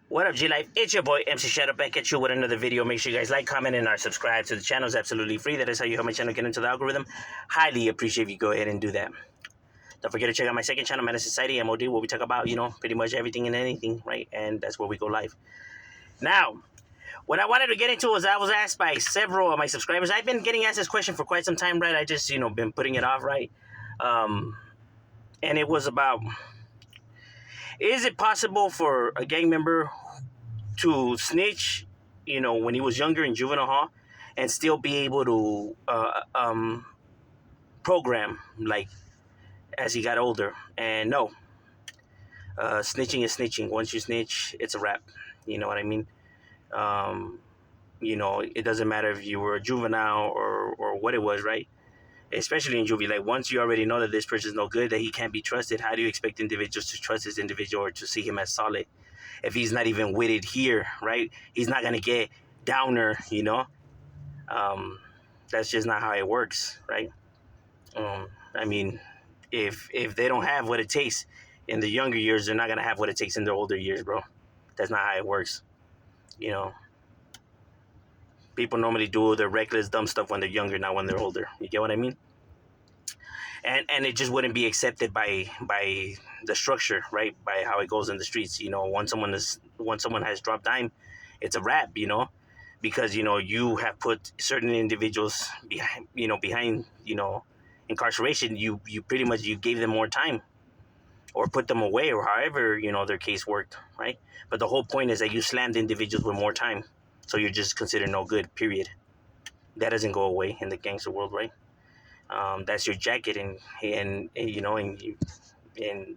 What up, G Life? It's your boy MC Shadow back at you with another video. Make sure you guys like, comment, and are subscribed to the channel. It's absolutely free. That is how you help my channel get into the algorithm. Highly appreciate if you go ahead and do that. Don't forget to check out my second channel, Menace Society, M.O.D, where we talk about, pretty much everything and anything, right? And that's where we go live. Now, what I wanted to get into was I was asked by several of my subscribers. I've been getting asked this question for quite some time, right? I just, been putting it off, right? And it was about, is it possible for a gang member to snitch, when he was younger in juvenile hall, and still be able to program like as he got older? And no, snitching is snitching. Once you snitch, it's a wrap. You know what I mean? It doesn't matter if you were a juvenile or what it was, right? Especially in juvie, like once you already know that this person is no good, that he can't be trusted, how do you expect individuals to trust this individual or to see him as solid if he's not even witted here, right? He's not gonna get downer, That's just not how it works, right? I mean, if they don't have what it takes in the younger years, they're not gonna have what it takes in their older years, bro. That's not how it works, you know. People normally do their reckless, dumb stuff when they're younger, not when they're older. You get what I mean? And it just wouldn't be accepted by the structure, right? By how it goes in the streets. Once someone has dropped dime, it's a wrap, because you have put certain individuals behind incarceration. You pretty much you gave them more time or put them away or however their case worked, right? But the whole point is that you slammed individuals with more time, so you're just considered no good, period. That doesn't go away in the gangster world, right? That's your jacket, and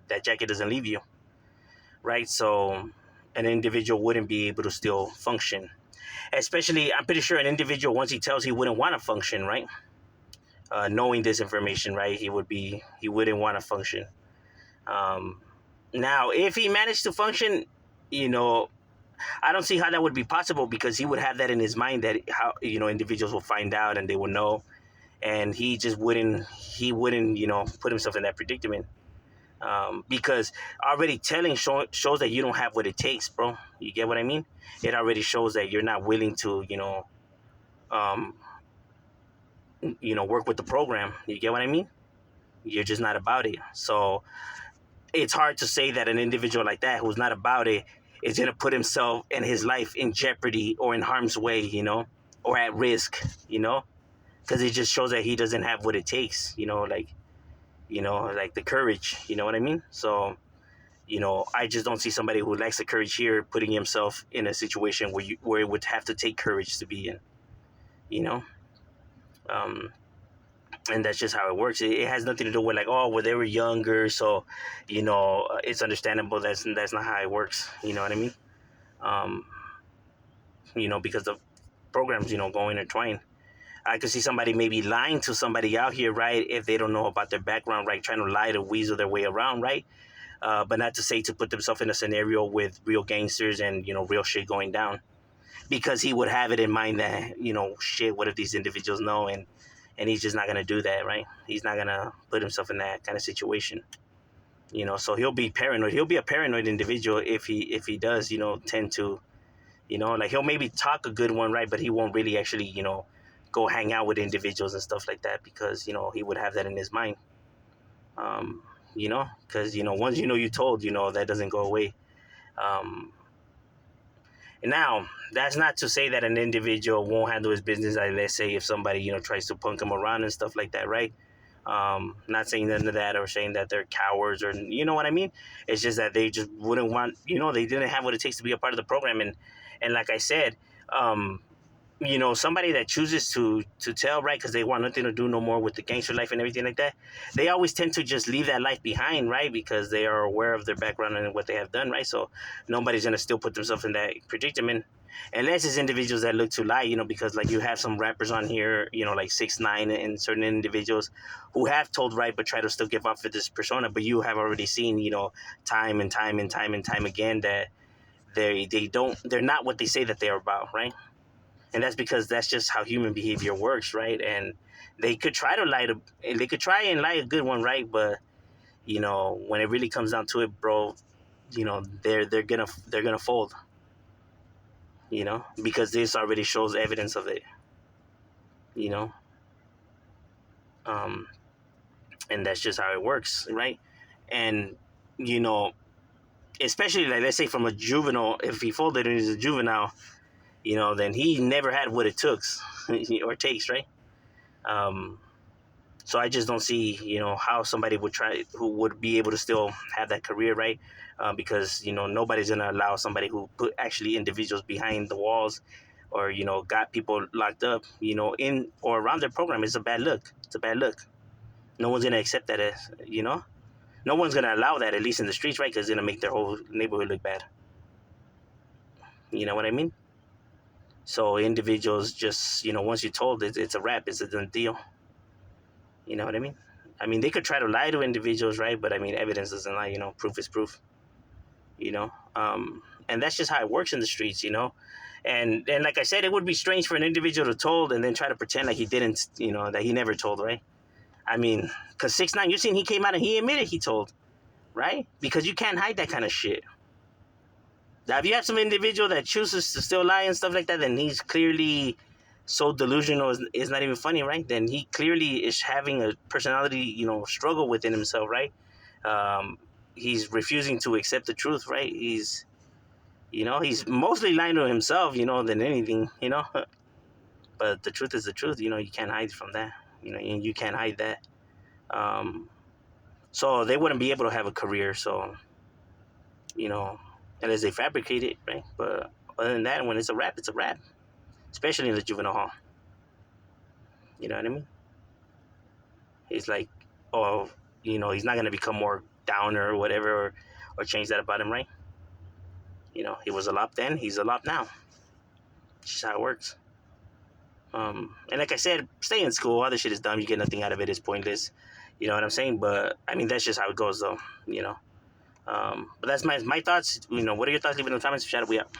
that jacket doesn't leave you, right? So an individual wouldn't be able to still function. Especially, I'm pretty sure an individual, once he tells he wouldn't want to function, right? Knowing this information, right, he wouldn't want to function. Now, if he managed to function, I don't see how that would be possible, because he would have that in his mind that how individuals will find out and they will know, and he just wouldn't put himself in that predicament, because already telling shows that you don't have what it takes, bro. You get what I mean? It already shows that you're not willing to work with the program. You get what I mean? You're just not about it. So it's hard to say that an individual like that who's not about it is going to put himself and his life in jeopardy or in harm's way, or at risk, because it just shows that he doesn't have what it takes, like the courage, you know what I mean? So, I just don't see somebody who lacks the courage here putting himself in a situation where it would have to take courage to be in, and that's just how it works. It has nothing to do with well, they were younger, so it's understandable. That's not how it works. You know what I mean? Because the programs go intertwined. I could see somebody maybe lying to somebody out here, right, if they don't know about their background, right, trying to lie to weasel their way around, right? But not to say to put themselves in a scenario with real gangsters and real shit going down, because he would have it in mind that shit, what if these individuals know, and he's just not gonna do that, right? He's not gonna put himself in that kind of situation, So he'll be paranoid. He'll be a paranoid individual if he does, tend to, he'll maybe talk a good one, right? But he won't really actually, go hang out with individuals and stuff like that, because he would have that in his mind. Because once you told, that doesn't go away. And now, that's not to say that an individual won't handle his business. Like, let's say if somebody, tries to punk him around and stuff like that, right? Not saying none of that or saying that they're cowards or, you know what I mean? It's just that they just wouldn't want, they didn't have what it takes to be a part of the program. And like I said, somebody that chooses to tell, right, because they want nothing to do no more with the gangster life and everything like that, they always tend to just leave that life behind, right, because they are aware of their background and what they have done, right? So nobody's going to still put themselves in that predicament, unless it's individuals that look to lie, because like you have some rappers on here, like 6ix9ine and certain individuals who have told right but try to still give off for this persona, but you have already seen, time and time and time and time again that they're not what they say that they're about, right? And that's because that's just how human behavior works, right? And they could try and lie a good one, right? But when it really comes down to it, bro, they're gonna fold. you know, because this already shows evidence of it, you know, um, and that's just how it works, right? And you know, especially like let's say from a juvenile, if he folded it as a juvenile, you know, then he never had what it took or takes, right? Um, so I just don't see, you know, how somebody would try who would be able to still have that career, right? Because you know nobody's gonna allow somebody who put actually individuals behind the walls, or you know got people locked up, you know, in or around their program. It's a bad look. It's a bad look. No one's gonna accept that as, you know, no one's gonna allow that, at least in the streets, right? Because it's gonna make their whole neighborhood look bad. You know what I mean? So individuals just, you know, once you're told it's a wrap, it's a done deal. You know what I mean? I mean, they could try to lie to individuals, right? But I mean, evidence doesn't lie. You know, proof is proof. You know, and that's just how it works in the streets. You know, and like I said, it would be strange for an individual to told and then try to pretend like he didn't. You know, that he never told, right? I mean, because 6ix9ine, you seen he came out and he admitted he told, right? Because you can't hide that kind of shit. Now, if you have some individual that chooses to still lie and stuff like that, then he's clearly so delusional. It's not even funny, right? Then he clearly is having a personality, you know, struggle within himself, right? Um, he's refusing to accept the truth, right? He's, you know, he's mostly lying to himself, you know, than anything, you know. But the truth is the truth, you know. You can't hide from that, you know. You can't hide that. Um, so they wouldn't be able to have a career. So, you know, unless they fabricate it, right? But other than that, when it's a rap, it's a rap, especially in the juvenile hall. You know what I mean? He's like, oh, you know, he's not gonna become more downer or whatever, or change that about him, right? You know, he was a lop then, he's a lop now. It's just how it works. And like I said, stay in school. All this shit is dumb. You get nothing out of it. It's pointless. You know what I'm saying? But I mean, that's just how it goes, though. You know. But that's my thoughts. You know, what are your thoughts? Leave it in the comments. Shout out. We out.